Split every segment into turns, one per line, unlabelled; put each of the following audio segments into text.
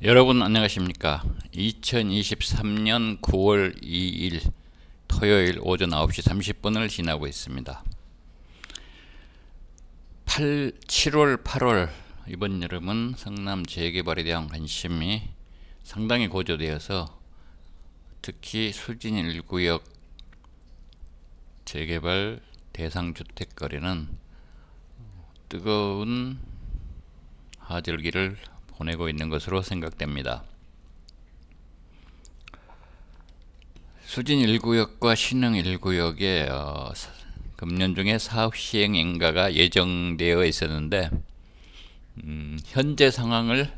여러분 안녕하십니까? 2023년 9월 2일 토요일 오전 9시 30분을 지나고 있습니다. 7월, 8월 이번 여름은 성남 재개발에 대한 관심이 상당히 고조되어서 특히 수진 1구역 재개발 대상 주택 거래는 뜨거운 하절기를 보내고 있는 것으로 생각됩니다. 수진 1구역과 신흥 1구역에 금년 중에 사업 시행 인가가 예정되어 있었는데 현재 상황을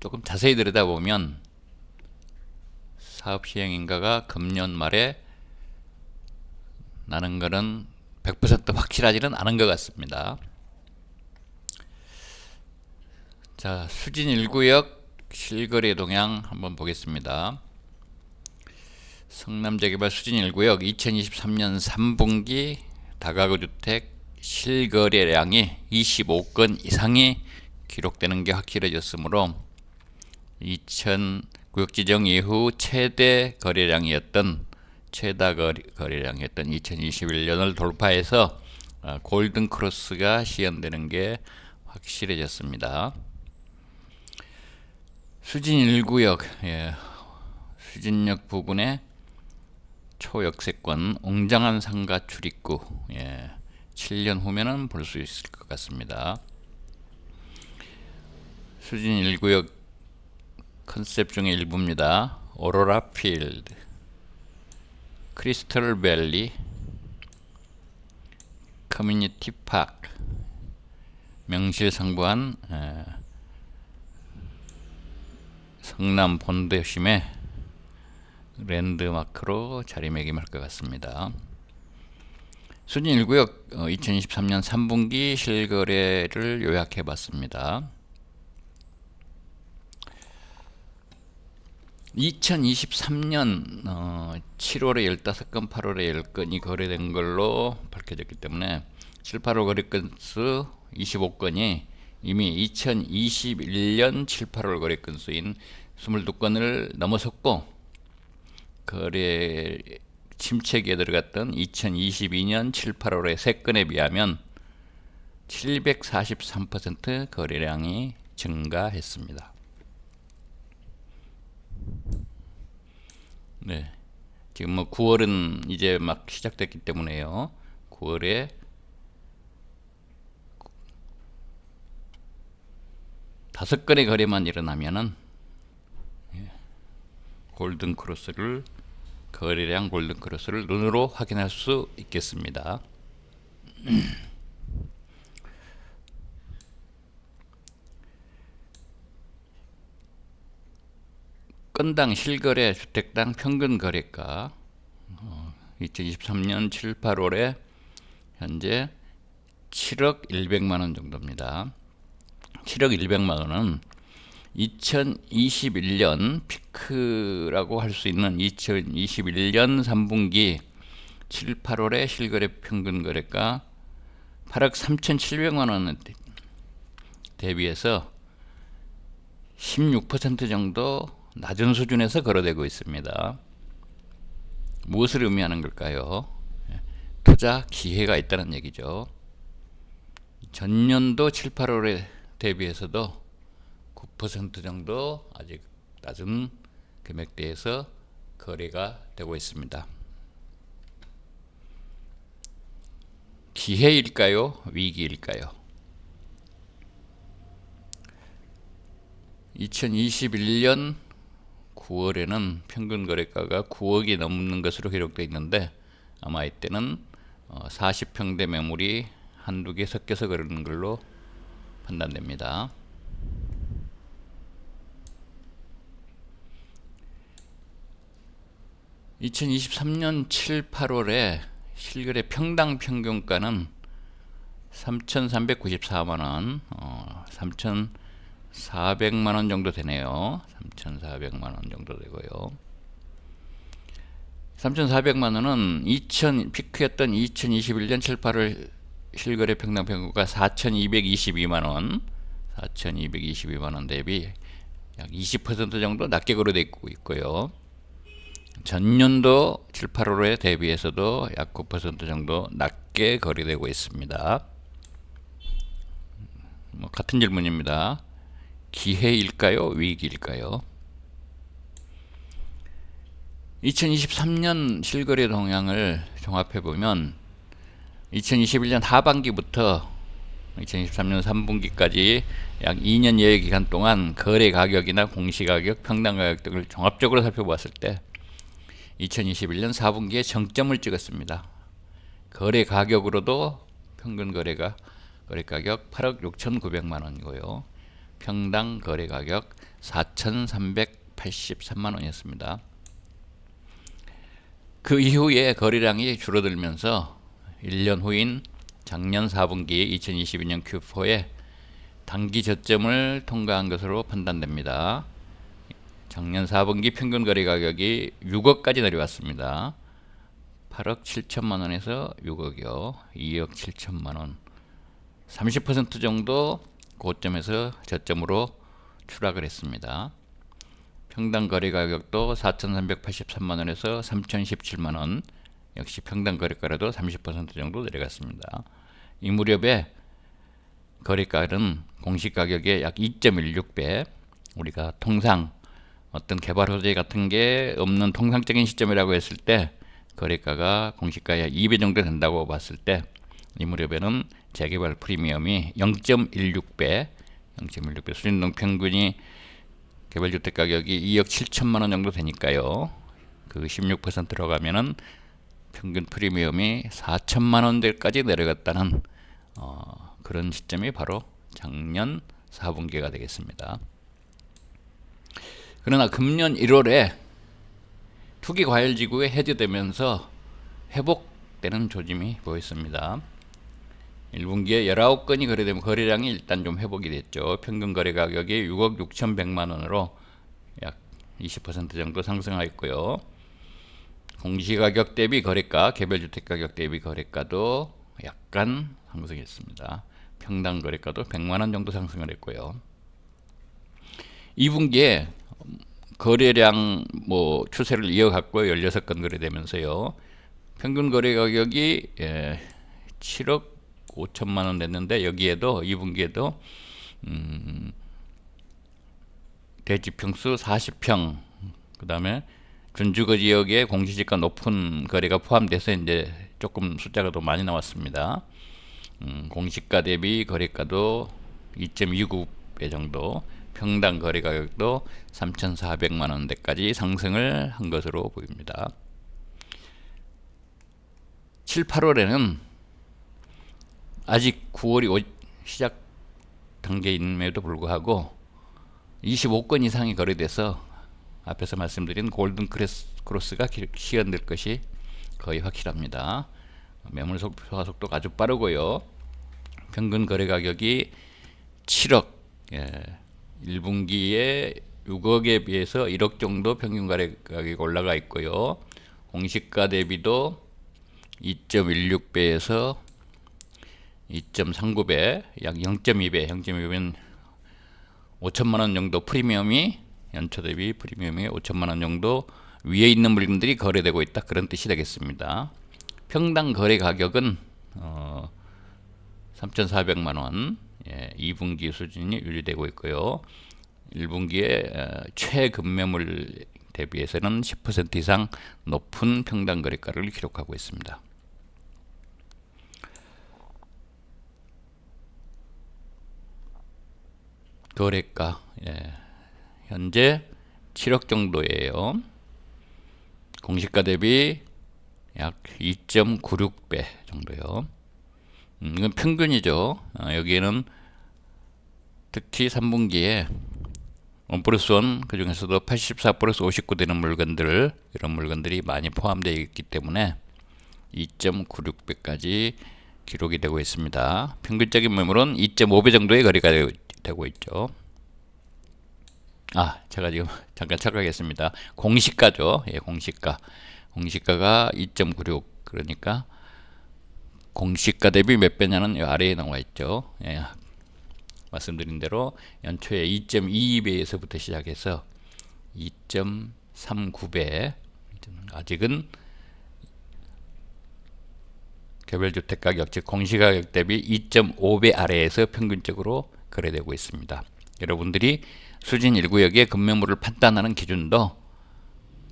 조금 자세히 들여다보면 사업 시행 인가가 금년 말에 나는 것은 100% 확실하지는 않은 것 같습니다. 자, 수진 1구역 실거래 동향 한번 보겠습니다. 성남재개발 수진 1구역 2023년 3분기 다가구 주택 실거래량이 25건 이상이 기록되는 게 확실해졌으므로 2000구역 지정 이후 최다 거래량이었던 2021년을 돌파해서 골든 크로스가 시연되는 게 확실해졌습니다. 수진 1구역 수진역 부근에 초역세권 웅장한 상가 출입구 7년 후면은 볼 수 있을 것 같습니다. 수진 1구역 컨셉 중에 일부입니다. 오로라 필드, 크리스털 밸리, 커뮤니티 파크, 명실상부한 성남 본도심의 랜드마크로 자리매김할 것 같습니다. 수진 1구역 2023년 3분기 실거래를 요약해 봤습니다. 2023년 7월에 15건, 8월에 10건이 거래된 걸로 밝혀졌기 때문에 7, 8월 거래 건수 25건이 이미 2021년 7, 8월 거래 건수인 22건을 넘어섰고, 거래 침체기에 들어갔던 2022년 7, 8월의 3건에 비하면 743% 거래량이 증가했습니다. 네, 지금 9월은 이제 막 시작됐기 때문에요. 9월에 5건의 거래만 일어나면은 거래량 골든 크로스를 눈으로 확인할 수 있겠습니다. 건당 실거래 주택당 평균 거래가 2023년 7, 8월에 현재 7억 1백만원 정도입니다. 7억 1백만원은 2021년 피크라고 할 수 있는 2021년 3분기 7, 8월의 실거래 평균 거래가 8억 3,700만원 대비해서 16% 정도 낮은 수준에서 거래되고 있습니다. 무엇을 의미하는 걸까요? 투자 기회가 있다는 얘기죠. 전년도 7, 8월에 대비해서도 9% 정도 아직 낮은 금액대에서 거래가 되고 있습니다. 기회일까요? 위기일까요? 2021년 9월에는 평균 거래가가 9억이 넘는 것으로 기록되어 있는데, 아마 이때는 40평대 매물이 한두 개 섞여서 그러는 걸로 판단됩니다. (2023년 7, 8월에) 실거래 평당 평균가는 3,394만원, 3,400만원 정도 되네요. 3,400만원 정도 되고요. 3,400만원은 피크였던 2021년 7, 8월 실거래 평당 평균가 4,222만원, 4,222만원 대비 약 20% 정도 낮게 거래되고 있고요. 전년도 7, 8월에 대비해서도 약 9% 정도 낮게 거래되고 있습니다. 같은 질문입니다. 기회일까요? 위기일까요? 2023년 실거래 동향을 종합해보면 2021년 하반기부터 2023년 3분기까지 약 2년 여의 기간 동안 거래 가격이나 공시가격, 평당가격 등을 종합적으로 살펴보았을 때 2021년 4분기에 정점을 찍었습니다. 거래 가격으로도 평균 거래 가격 8억 6,900만원이고요. 평당 거래 가격 4,383만원이었습니다. 그 이후에 거래량이 줄어들면서 1년 후인 작년 4분기 2022년 Q4에 단기 저점을 통과한 것으로 판단됩니다. 작년 4분기 평균 거래 가격이 6억까지 내려왔습니다. 8억 7천만원에서 6억이요. 2억 7천만원. 30% 정도 고점에서 저점으로 추락을 했습니다. 평당 거래 가격도 4,383만원에서 3,017만원. 역시 평당 거래가라도 30% 정도 내려갔습니다. 이 무렵에 거래가는 공시가격의 약 2.16배, 우리가 통상 어떤 개발 호재 같은 게 없는 통상적인 시점이라고 했을 때 거래가가 공시가의 약 2배 정도 된다고 봤을 때 이 무렵에는 재개발 프리미엄이 0.16배 수준동 평균이 개발주택 가격이 2억 7천만원 정도 되니까요. 그 16% 들어가면은 평균 프리미엄이 4천만원대까지 내려갔다는 그런 시점이 바로 작년 4분기가 되겠습니다. 그러나 금년 1월에 투기과열지구에 해제되면서 회복되는 조짐이 보였습니다. 1분기에 19건이 거래되면 거래량이 일단 좀 회복이 됐죠. 평균 거래 가격이 6억 6,100만원으로 약 20% 정도 상승하였고요. 공시가격 대비 거래가, 개별주택가격 대비 거래가도 약간 상승했습니다. 평당 거래가도 100만원 정도 상승을 했고요. 2분기에 거래량 추세를 이어갔고 16건 거래되면서요. 평균 거래 가격이 7억 5천만원 됐는데, 여기에도 2분기에도 대지평수 40평, 그 다음에 준주거 지역의 공시지가 높은 거래가 포함돼서 이제 조금 숫자가 더 많이 나왔습니다. 공시가 대비 거래가도 2.29배 정도, 평당 거래 가격도 3,400만원대까지 상승을 한 것으로 보입니다. 7, 8월에는 아직 9월이 시작 단계임에도 불구하고 25건 이상이 거래돼서 앞에서 말씀드린 골든 크로스가 시연될 것이 거의 확실합니다. 매물 소화 속도가 아주 빠르고요. 평균 거래 가격이 7억, 1분기에 6억에 비해서 1억 정도 평균 거래 가격이 올라가 있고요. 공시가 대비도 2.16배에서 2.39배, 약 0.2배, 0.2배면 5천만원 정도 프리미엄이, 연초 대비 프리미엄이 5천만원 정도 위에 있는 물건들이 거래되고 있다, 그런 뜻이 되겠습니다. 평당 거래 가격은 3,400만원, 2분기 수준이 유지되고 있고요. 1분기에 최근매물 대비해서는 10% 이상 높은 평당 거래가를 기록하고 있습니다. 거래가 현재 7억 정도예요. 공시가 대비 약 2.96배 정도요. 이건 평균이죠. 여기에는 특히 3분기에 1+1, 그 중에서도 84+59 되는 물건들, 이런 물건들이 많이 포함되어 있기 때문에 2.96배까지 기록이 되고 있습니다. 평균적인 매물은 2.5배 정도의 거래가 되고 있죠. 제가 지금 잠깐 착각했습니다. 공시가죠. 공시가가 2.96, 그러니까 공시가 대비 몇 배냐는 이 아래에 나와 있죠. 말씀드린 대로 연초에 2.22배에서부터 시작해서 2.39배, 아직은 개별주택가격 즉 공시가격 대비 2.5배 아래에서 평균적으로 거래되고 있습니다. 여러분들이 수진 1구역의 급매물을 판단하는 기준도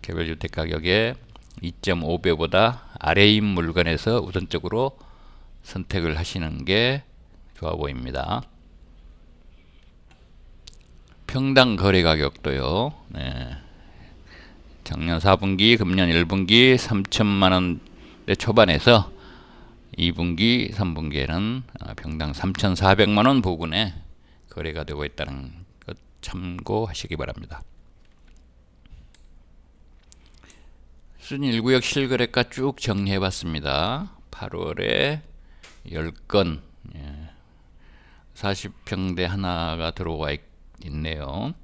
개별주택가격의 2.5배보다 아래인 물건에서 우선적으로 선택을 하시는 게 좋아 보입니다. 평당 거래 가격도요. 네. 작년 4분기, 금년 1분기 3천만원대 초반에서 2분기, 3분기에는 평당 3,400만원 부근에 거래가 되고 있다는 것 참고하시기 바랍니다. 수진 1구역 실거래가 쭉 정리해봤습니다. 8월에 10건 40평대 하나가 들어와 있네요.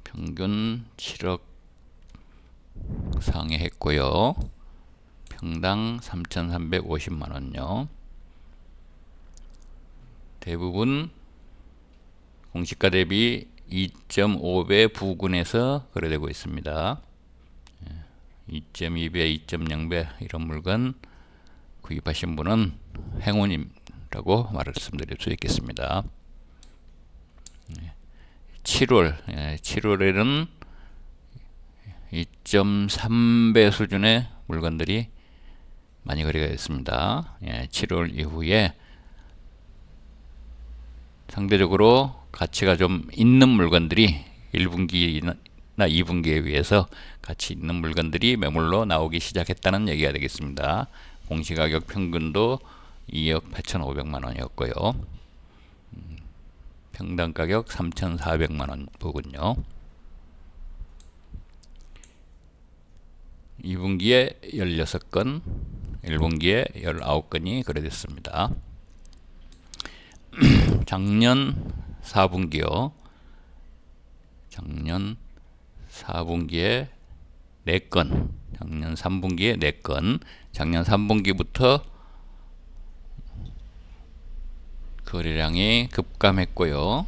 평균 7억 상회했고요. 평당 3,350만원요. 대부분 공시가 대비 2.5배 부근에서 거래되고 있습니다. 2.2배, 2.0배 이런 물건 구입하신 분은 행운이라고 말씀드릴 수 있겠습니다. 7월에는 2.3배 수준의 물건들이 많이 거래가 됐습니다. 7월 이후에 상대적으로 가치가 좀 있는 물건들이 1분기나 2분기에 비해서 가치 있는 물건들이 매물로 나오기 시작했다는 얘기가 되겠습니다. 공시가격 평균도 2억 8,500만원이었고요. 평당 가격 3,400만원 부근요. 2분기에 16건, 1분기에 19건이 거래됐습니다. 작년 4분기요. 작년 4분기에 4건, 작년 3분기에 4건, 작년 3분기부터 거래량이 급감했고요.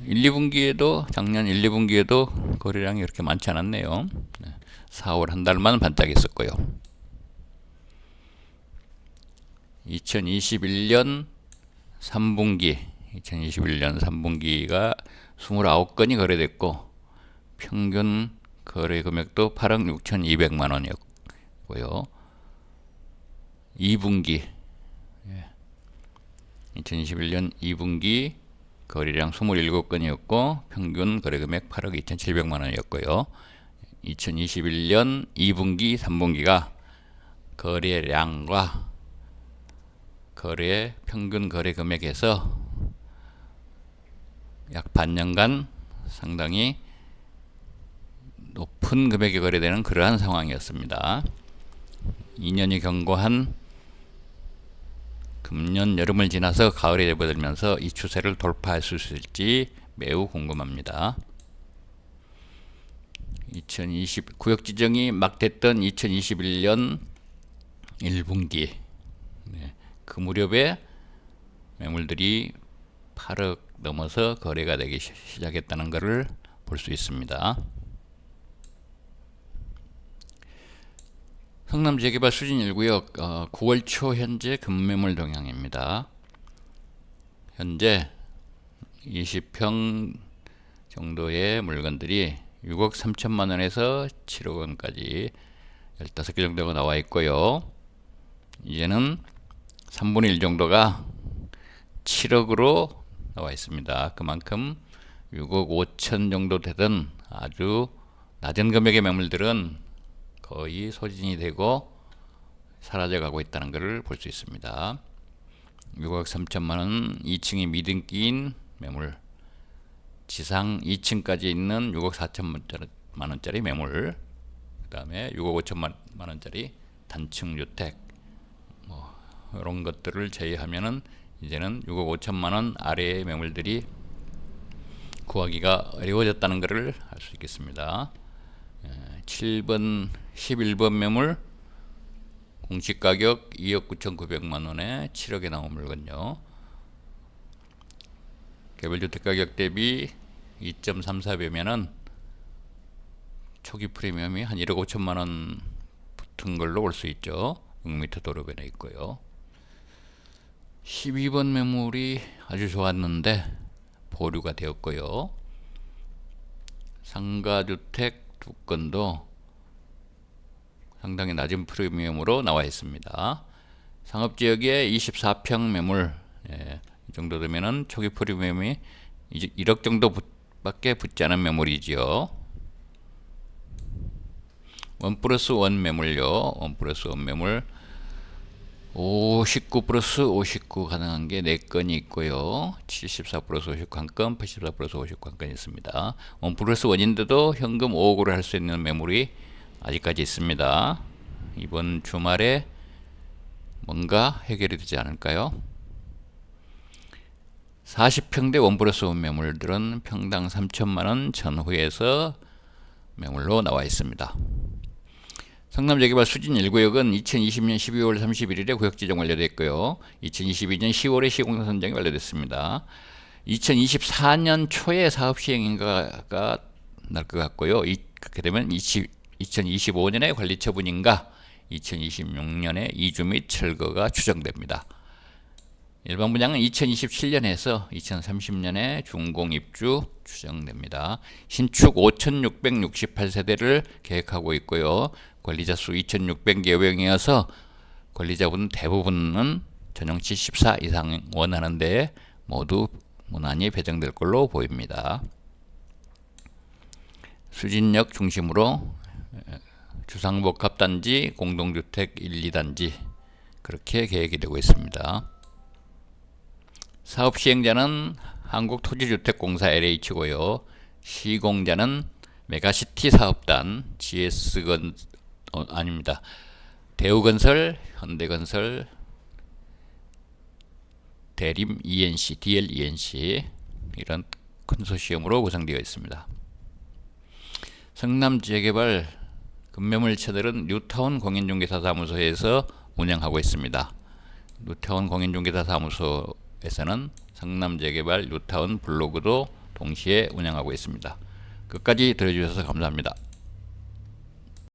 1, 2분기에도 작년 1, 2분기에도 거래량이 그렇게 많지 않았네요. 4월 한 달만 반짝했었고요. 2021년 3분기 2021년 3분기가 29건이 거래됐고 평균 거래 금액도 8억 6,200만원이었고요. 2분기 2021년 2분기 거래량 27건이었고 평균 거래금액 8억 2,700만원이었고요. 2021년 2분기, 3분기가 거래량과 거래 평균 거래 금액에서 약 반년간 상당히 높은 금액이 거래되는 그러한 상황이었습니다. 2년이 경과한 금년 여름을 지나서 가을에 접어들면서 이 추세를 돌파할 수 있을지 매우 궁금합니다. 2020 구역 지정이 막 됐던 2021년 1분기 그 무렵에 매물들이 8억 넘어서 거래가 되기 시작했다는 것을 볼 수 있습니다. 성남 재개발 수진 1구역 9월 초 현재 급매물 동향입니다. 현재 20평 정도의 물건들이 6억 3천만원에서 7억 원까지 15개 정도가 나와 있고요. 이제는 3분의 1 정도가 7억으로 나와 있습니다. 그만큼 6억 5천 정도 되던 아주 낮은 금액의 매물들은 거의 소진이 되고 사라져 가고 있다는 것을 볼 수 있습니다. 6억 3천만원 2층이 미등기인 매물, 지상 2층까지 있는 6억 4천만원짜리 매물, 그 다음에 6억 5천만원짜리 단층 주택 이런 것들을 제외하면은 이제는 6억 5천만원 아래의 매물들이 구하기가 어려워졌다는 것을 알 수 있겠습니다. 7번 11번 매물 공시가격 2억 9,900만원에 7억에 나온 물건요. 개별주택 가격 대비 2.34배면은 초기 프리미엄이 한 1억 5천만 원 붙은 걸로 볼 수 있죠. 6m 도로변에 있고요. 12번 매물이 아주 좋았는데 보류가 되었고요. 상가주택 두 건도 상당히 낮은 프리미엄으로 나와 있습니다. 상업지역에 24평 매물, 이 정도 되면은 초기 프리미엄이 이제 1억 정도 밖에 붙지 않은 매물이지요. 1+1 매물요. 1+1 매물 59+59 가능한 게 4건이 있고요. 74+59 1건, 84+59 1건이 있습니다. 1+1인데도 현금 5억으로 할 수 있는 매물이 아직까지 있습니다. 이번 주말에 뭔가 해결이 되지 않을까요? 40평대 1+1 매물들은 평당 3천만원 전후에서 매물로 나와 있습니다. 성남재개발 수진 1구역은 2020년 12월 31일에 구역 지정 완료됐고요. 2022년 10월에 시공사 선정이 완료됐습니다. 2024년 초에 사업 시행인가가 날 것 같고요. 그렇게 되면 2025년에 관리 처분인가 2026년에 이주 및 철거가 추정됩니다. 일반 분양은 2027년에서 2030년에 준공 입주 추정됩니다. 신축 5,668세대를 계획하고 있고요. 관리자 수 2,600개 명이어서 관리자분 대부분은 전용치 14 이상 원하는데 모두 무난히 배정될 걸로 보입니다. 수진역 중심으로 주상복합단지, 공동주택 1, 2단지 그렇게 계획이 되고 있습니다. 사업 시행자는 한국토지주택공사 LH고요. 시공자는 메가시티 사업단 GS건 아닙니다. 대우건설, 현대건설, 대림 ENC, DL ENC 이런 컨소시엄으로 구성되어 있습니다. 성남재개발 급매물 채널은 뉴타운 공인중개사 사무소에서 운영하고 있습니다. 뉴타운 공인중개사 사무소에서는 성남재개발 뉴타운 블로그도 동시에 운영하고 있습니다. 끝까지 들어주셔서 감사합니다.